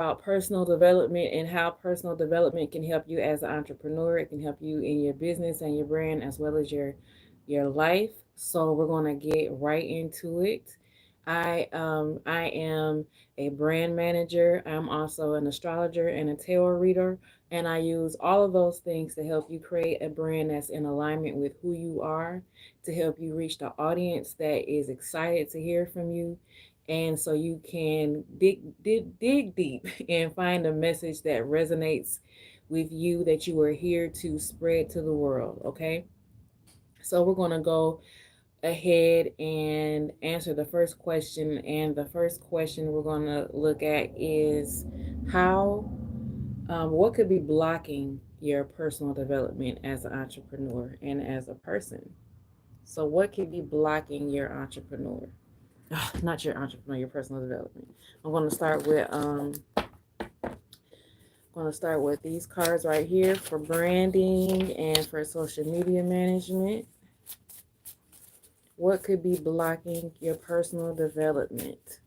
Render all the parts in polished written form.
about personal development and how personal development can help you as an entrepreneur. It can help you in your business and your brand as well as your life. So we're gonna get right into it. I am a brand manager. I'm also an astrologer and a tarot reader, and I use all of those things to help you create a brand that's in alignment with who you are, to help you reach the audience that is excited to hear from you, and so you can dig deep and find a message that resonates with you, that you are here to spread to the world. Okay, so we're going to go ahead and answer the first question, and the first question we're going to look at is how what could be blocking your personal development as an entrepreneur and as a person. So what could be blocking your entrepreneur, not your entrepreneur, your personal development? I'm going to start with these cards right here for branding and for social media management. What could be blocking your personal development?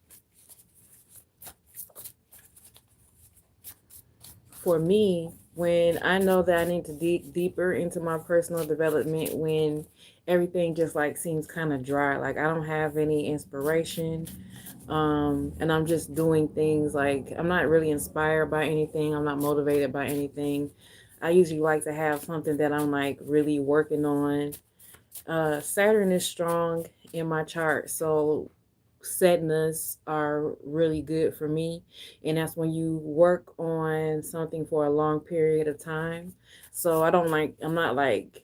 For me, when I know that I need to dig deeper into my personal development, when everything just like seems kind of dry, like I don't have any inspiration, and I'm just doing things like I'm not really inspired by anything, I'm not motivated by anything. I usually like to have something that I'm like really working on. Saturn is strong in my chart, so sadness are really good for me, and that's when you work on something for a long period of time. So I'm not like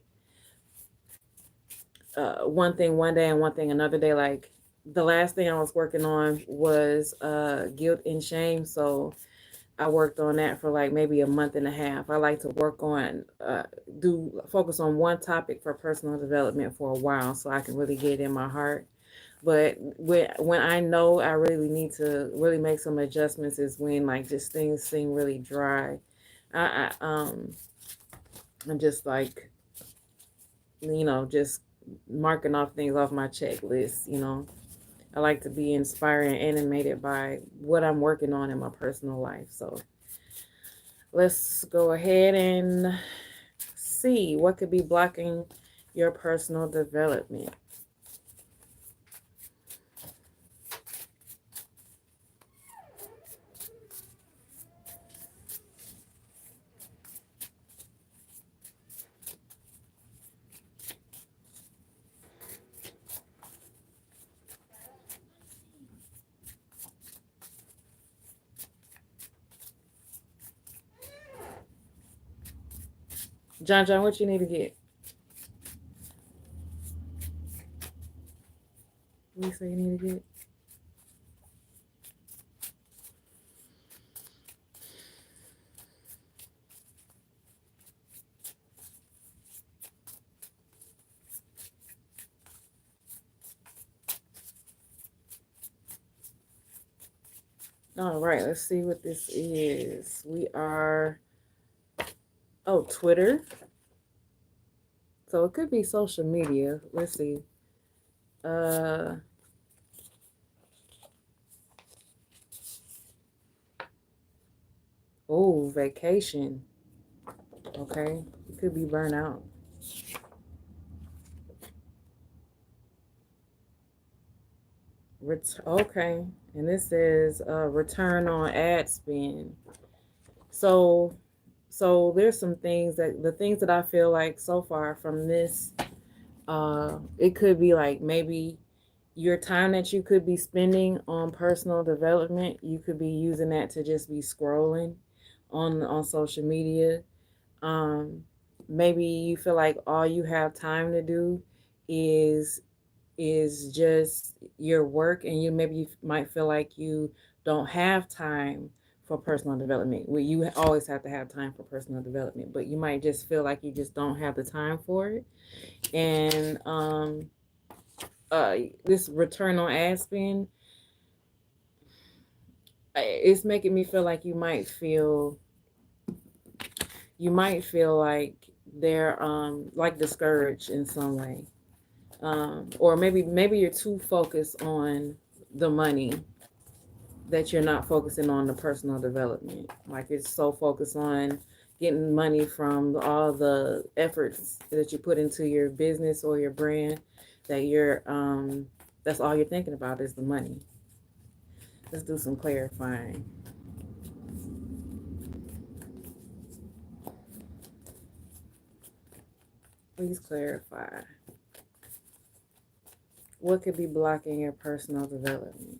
one thing one day and one thing another day. Like the last thing I was working on was guilt and shame, so I worked on that for like maybe a month and a half. I like to work on do focus on one topic for personal development for a while so I can really get it in my heart. But when I know I really need to really make some adjustments is when like just things seem really dry. I I'm just like, just marking off things off my checklist. I like to be inspired and animated by what I'm working on in my personal life. So let's go ahead and see what could be blocking your personal development. John, what you need to get? What you say you need to get? All right, let's see what this is. We are, Twitter. So it could be social media. Let's see. Uh, Vacation. Okay, it could be burnout. Okay, and this is return on ad spend. So, there's some things that the things that I feel like so far from this, it could be like maybe your time that you could be spending on personal development, you could be using that to just be scrolling on social media. Um, Maybe you feel like all you have time to do is just your work, and you might feel like you don't have time for personal development. Well, you always have to have time for personal development, but you might just feel like you just don't have the time for it. And this return on ad spend, it's making me feel like you might feel like they're like discouraged in some way, or maybe you're too focused on the money, that you're not focusing on the personal development. Like it's so focused on getting money from all the efforts that you put into your business or your brand that you're that's all you're thinking about is the money. Let's do some clarifying. Please clarify. What could be blocking your personal development?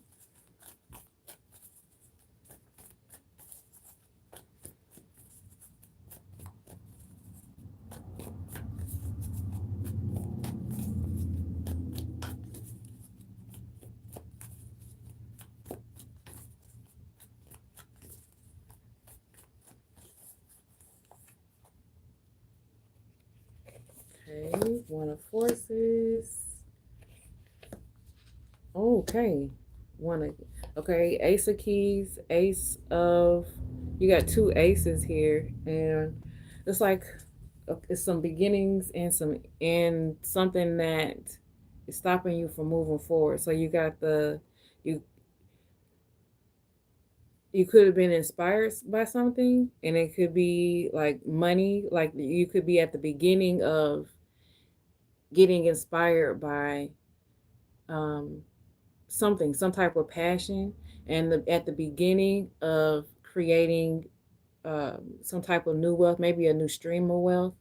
Okay, one of forces. Okay, one of okay, ace of keys, ace of you got two aces here, and it's like it's some beginnings and something that is stopping you from moving forward. So you got the you you could have been inspired by something, and it could be like money, like you could be at the beginning of getting inspired by um something, some type of passion, and at the beginning of creating some type of new wealth, maybe a new stream of wealth.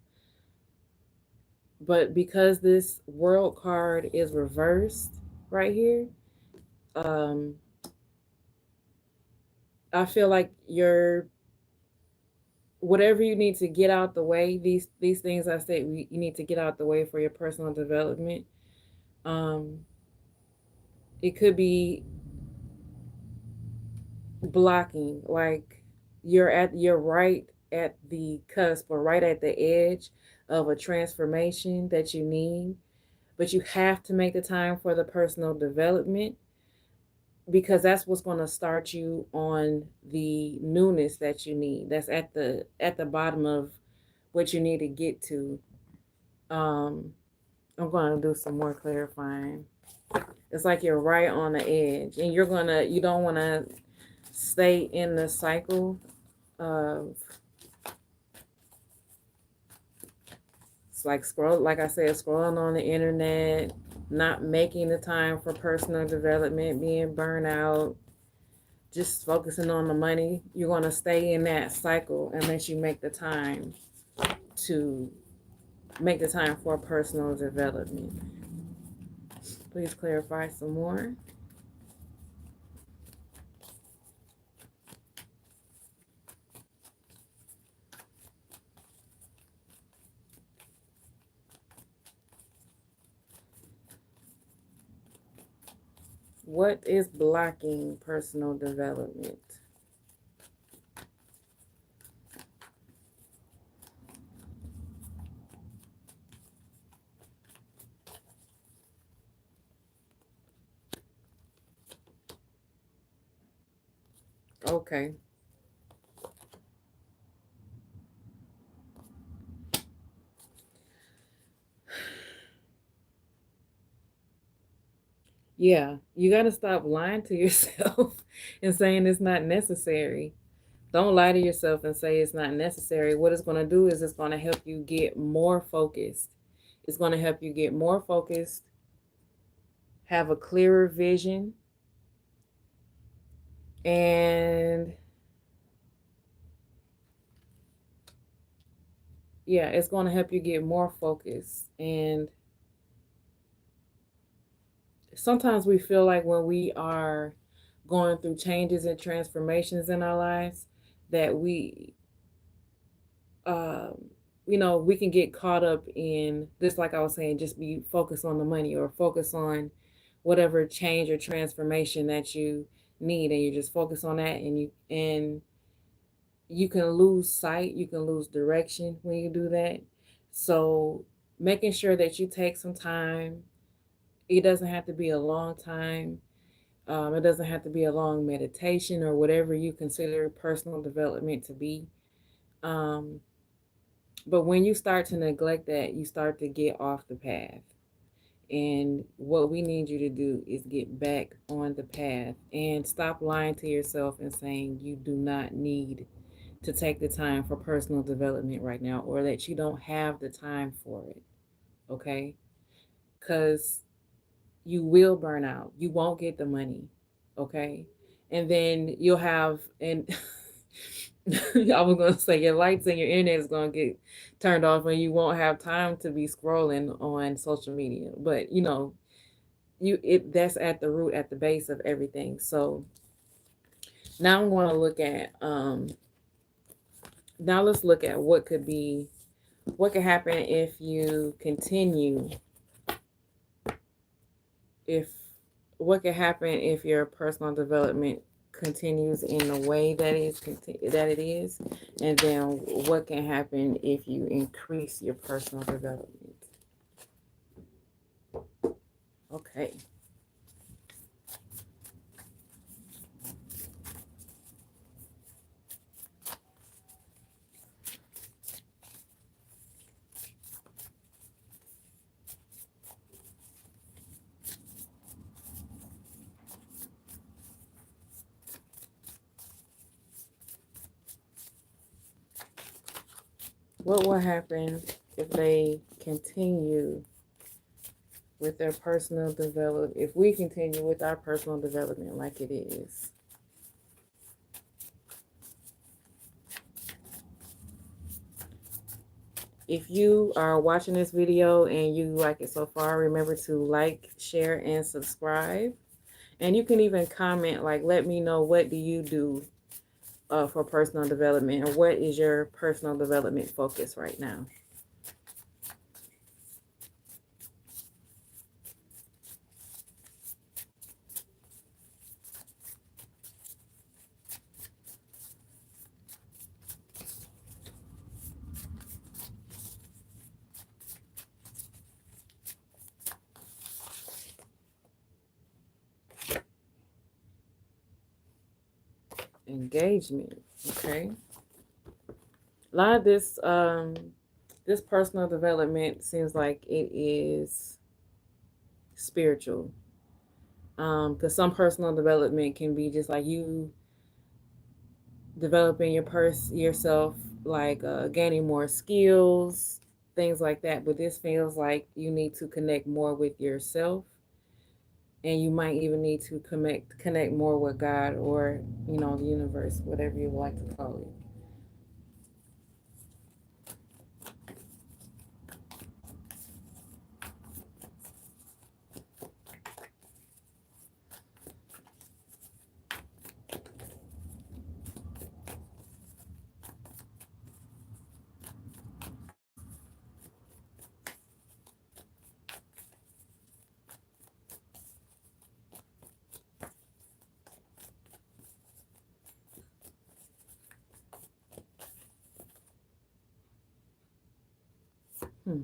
But because this world card is reversed right here, um, I feel like you're whatever you need to get out the way. These things I said you need to get out the way for your personal development. Um, it could be blocking, like you're right at the cusp or right at the edge of a transformation that you need, but you have to make the time for the personal development because that's what's going to start you on the newness that you need. That's at the bottom of what you need to get to. um I'm going to do some more clarifying. It's like you're right on the edge, and you don't want to stay in the cycle of it's like like I said, scrolling on the internet, not making the time for personal development, being burnt out, just focusing on the money. You're going to stay in that cycle unless you make the time to make the time for personal development. Please clarify some more. What is blocking personal development? Okay. Yeah, you got to stop lying to yourself and saying it's not necessary. Don't lie to yourself and say it's not necessary. What it's going to do is it's going to help you get more focused. It's going to help you get more focused, have a clearer vision, and yeah, it's going to help you get more focused. And sometimes we feel like when we are going through changes and transformations in our lives that um, we can get caught up in this, like I was saying, just be focused on the money or focus on whatever change or transformation that you need, and you just focus on that, and you can lose sight, you can lose direction when you do that. So making sure that you take some time, it doesn't have to be a long time. It doesn't have to be a long meditation or whatever you consider personal development to be. Um, But when you start to neglect that, you start to get off the path. And what we need you to do is get back on the path and stop lying to yourself and saying you do not need to take the time for personal development right now, or that you don't have the time for it. Okay? Because you will burn out. You won't get the money. Okay? And then you'll have, and I was going to say your lights and your internet is going to get turned off and you won't have time to be scrolling on social media. But, that's at the root, at the base of everything. So now I'm going to look at, now let's look at what could happen if you continue, if what could happen if your personal development continues in the way that it is, and then what can happen if you increase your personal development. Okay. What will happen if they continue with their personal development, if we continue with our personal development like it is? If you are watching this video and you like it so far, remember to like, share, and subscribe. And you can even comment, like, let me know, what do you do for personal development, or what is your personal development focus right now? Engagement. Okay. A lot of this personal development seems like it is spiritual. Because some personal development can be just like you developing yourself, like gaining more skills, things like that. But this feels like you need to connect more with yourself, and you might even need to connect more with God, or the universe, whatever you like to call it. Hmm.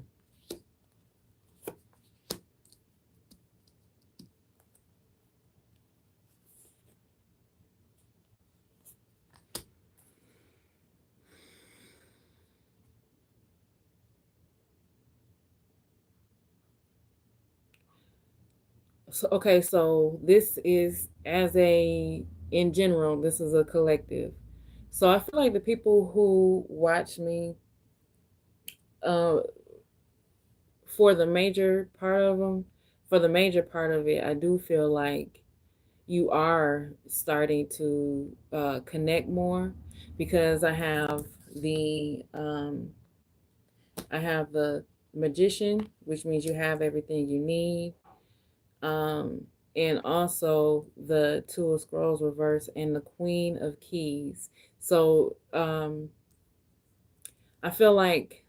So okay, so this is in general, this is a collective. So I feel like the people who watch me, uh, for the major part of them, for the major part of it, I do feel like you are starting to connect more, because the I have the magician, which means you have everything you need, um, and also the two of scrolls reverse and the queen of keys. So I feel like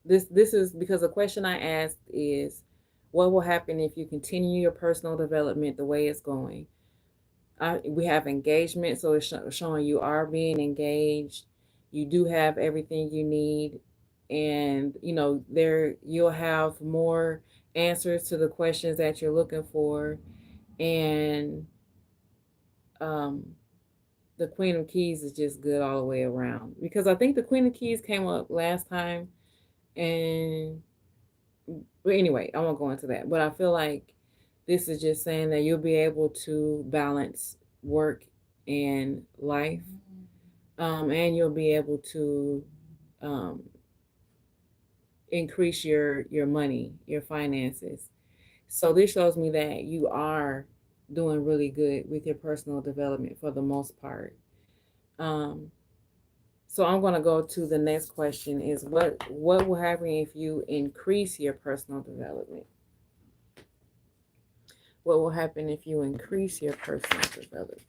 this is because the question I asked is, what will happen if you continue your personal development the way it's going? We have engagement, so it's showing you are being engaged. You do have everything you need, and there you'll have more answers to the questions that you're looking for. And um, the Queen of Keys is just good all the way around, because I think the Queen of Keys came up last time, and But anyway, I won't go into that. But I feel like this is just saying that you'll be able to balance work and life, and you'll be able to um, increase your money, your finances. So this shows me that you are doing really good with your personal development for the most part. Um, so I'm going to go to the next question: is what will happen if you increase your personal development? What will happen if you increase your personal development?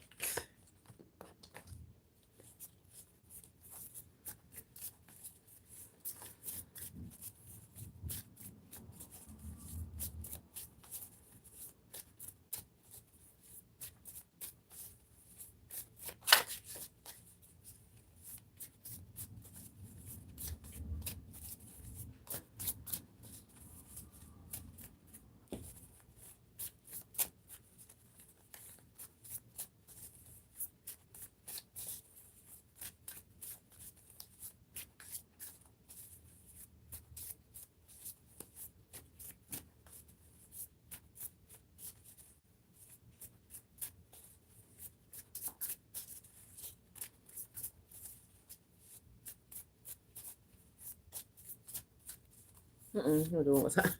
I'm doing one time.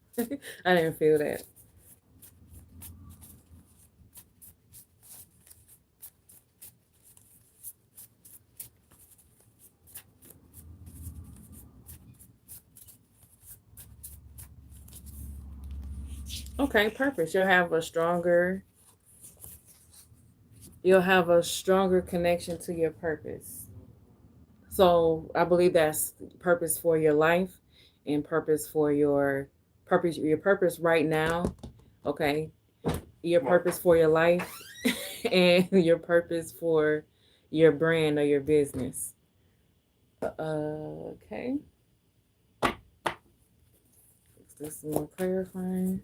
I didn't feel that. Okay, perfect. You'll have a stronger connection to your purpose. So I believe that's purpose for your life and purpose for your purpose right now. Okay. Your purpose for your life and your purpose for your brand or your business. Okay. Let's do some more clarifying.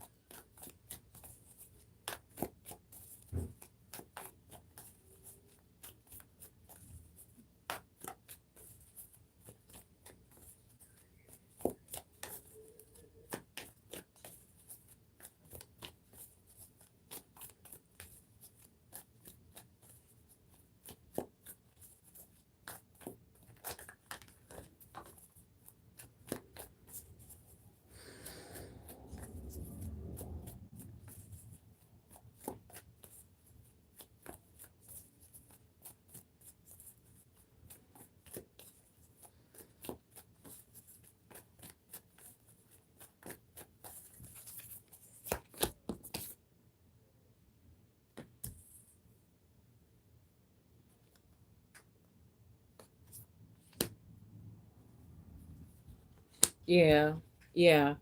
Yeah. Yeah.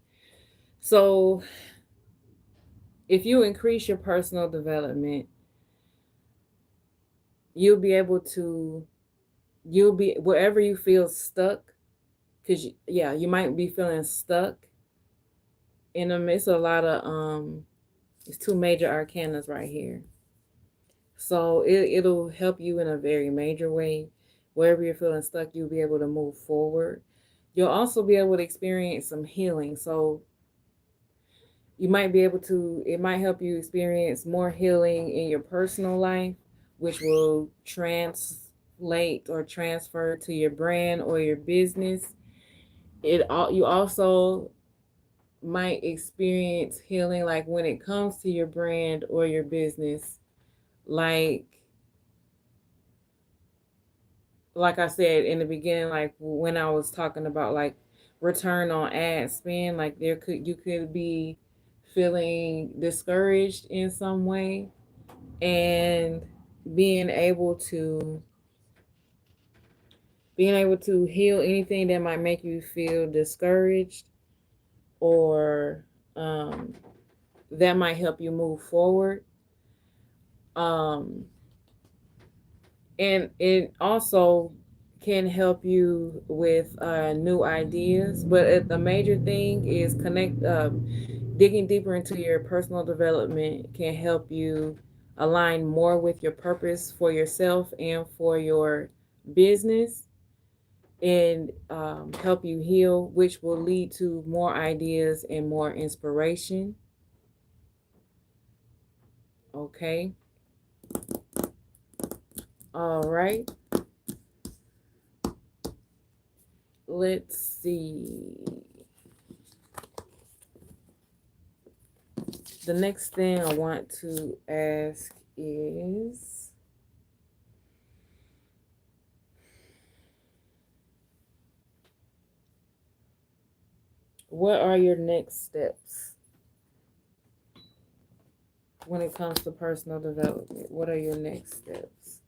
So if you increase your personal development, you'll be able to you'll be wherever you feel stuck, because yeah, you might be feeling stuck in the midst of a lot of it's two major arcanas right here. So it'll help you in a very major way. Wherever you're feeling stuck, you'll be able to move forward. You'll also be able to experience some healing. So you might be able to, it might help you experience more healing in your personal life, which will translate or transfer to your brand or your business. You also might experience healing like when it comes to your brand or your business, like I said in the beginning, like when I was talking about like return on ad spend, like you could be feeling discouraged in some way, and being able to heal anything that might make you feel discouraged, or um, that might help you move forward. Um, and it also can help you with new ideas. But the major thing is digging deeper into your personal development can help you align more with your purpose for yourself and for your business. and help you heal, which will lead to more ideas and more inspiration. Okay. All right. Let's see. The next thing I want to ask is, what are your next steps when it comes to personal development? What are your next steps?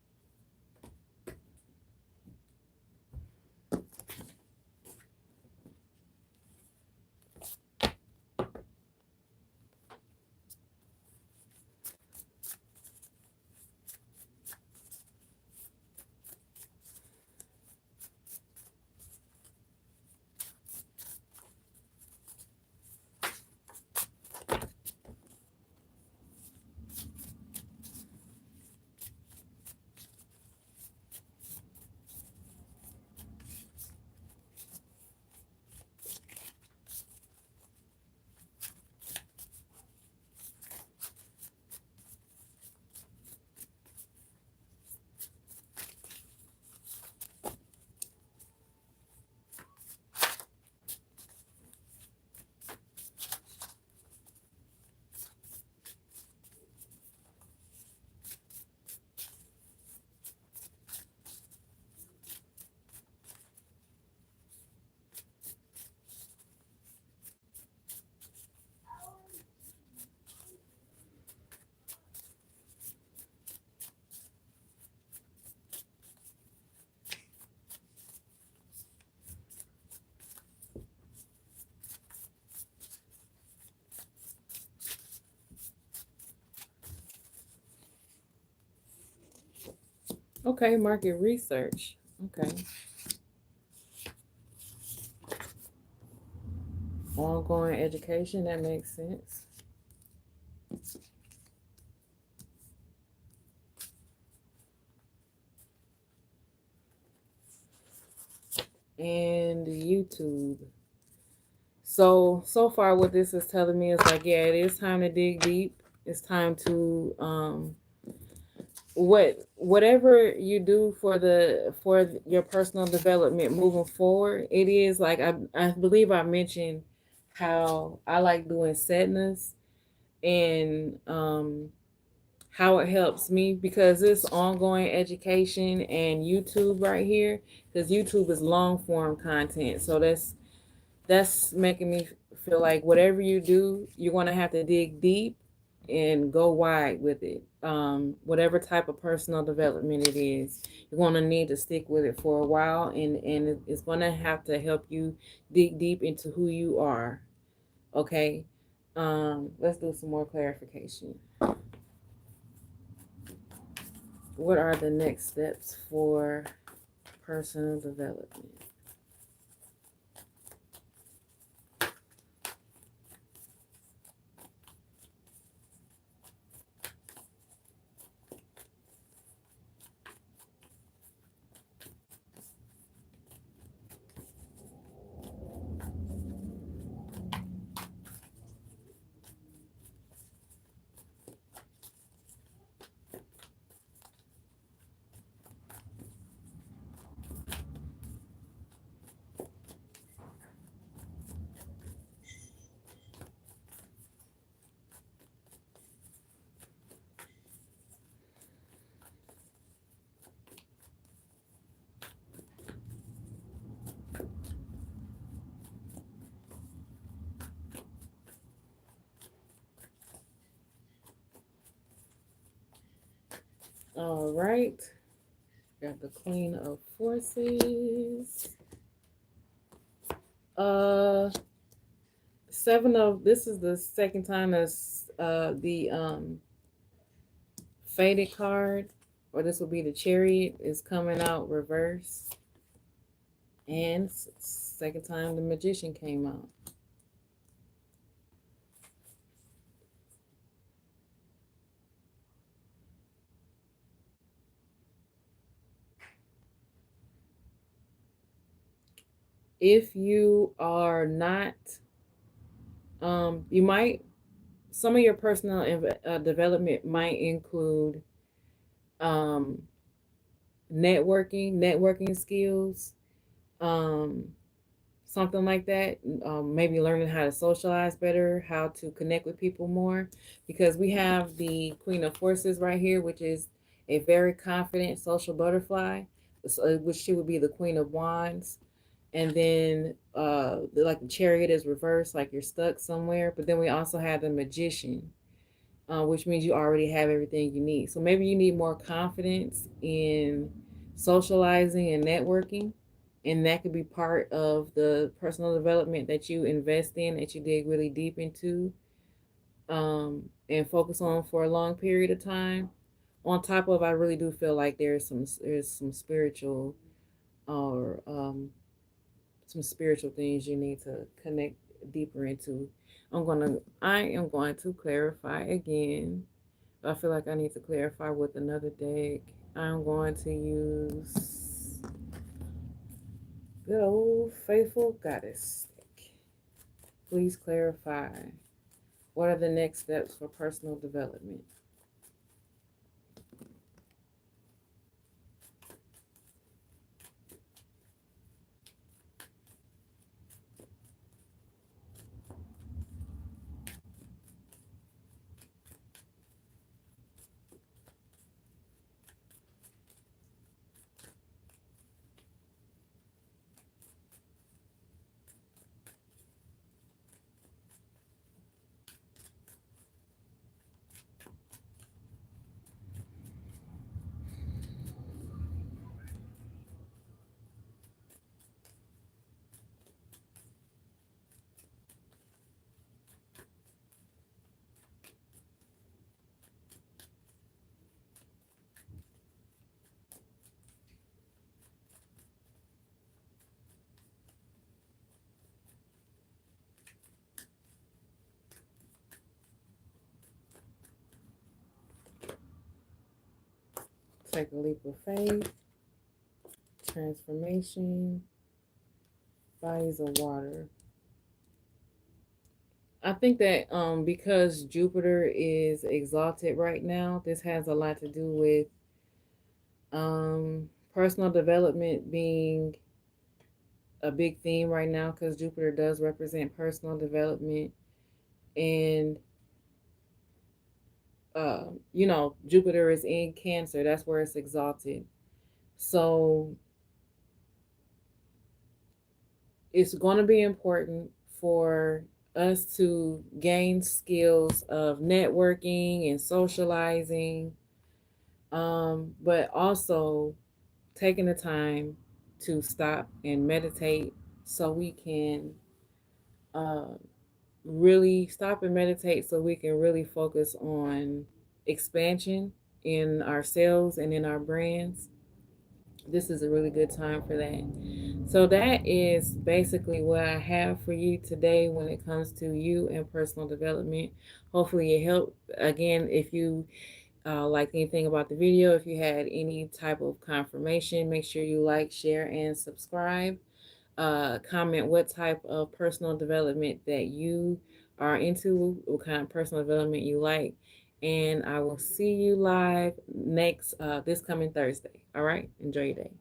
Okay, market research. Okay. Ongoing education, that makes sense. And YouTube. So far what this is telling me is like, yeah, it is time to dig deep. It's time to whatever you do for your personal development moving forward, it is like I believe I mentioned how I like doing sadness and how it helps me because it's ongoing education and YouTube right here, because YouTube is long form content, so that's making me feel like whatever you do, you're going to have to dig deep and go wide with it. Whatever type of personal development it is, you're going to need to stick with it for a while, and it's going to have to help you dig deep into who you are. Okay. Let's do some more clarification. What are the next steps for personal development? All right. Got the Queen of Forces. Uh, Seven of, this is the second time that's the Faded card, or this will be the Chariot, is coming out reverse, and second time the Magician came out. If you are not, you might, some of your personal development might include um, networking skills, um, something like that. Maybe learning how to socialize better, how to connect with people more, because we have the Queen of Forces right here, which is a very confident social butterfly, which she would be the Queen of Wands. And then like the Chariot is reversed, like you're stuck somewhere. But then we also have the Magician, which means you already have everything you need. So maybe you need more confidence in socializing and networking. And that could be part of the personal development that you invest in, that you dig really deep into, and focus on for a long period of time. On top of, I really do feel like there's some spiritual or some spiritual things you need to connect deeper into. I am going to clarify again. I feel like I need to clarify with another deck. I'm going to use good old faithful goddess deck. Please clarify. What are the next steps for personal development? Take a leap of faith. Transformation. Bodies of water. I think that because Jupiter is exalted right now, this has a lot to do with personal development being a big theme right now, because Jupiter does represent personal development. And Jupiter is in Cancer. That's where it's exalted. So it's going to be important for us to gain skills of networking and socializing, but also taking the time to stop and meditate, so we can uh, really stop and meditate so we can really focus on expansion in ourselves and in our brands. This is a really good time for that. So that is basically what I have for you today when it comes to you and personal development. Hopefully it helped. Again, if you like anything about the video, if you had any type of confirmation, make sure you like, share, and subscribe. Comment what type of personal development that you are into, what kind of personal development you like. And I will see you live next this coming Thursday. All right, enjoy your day.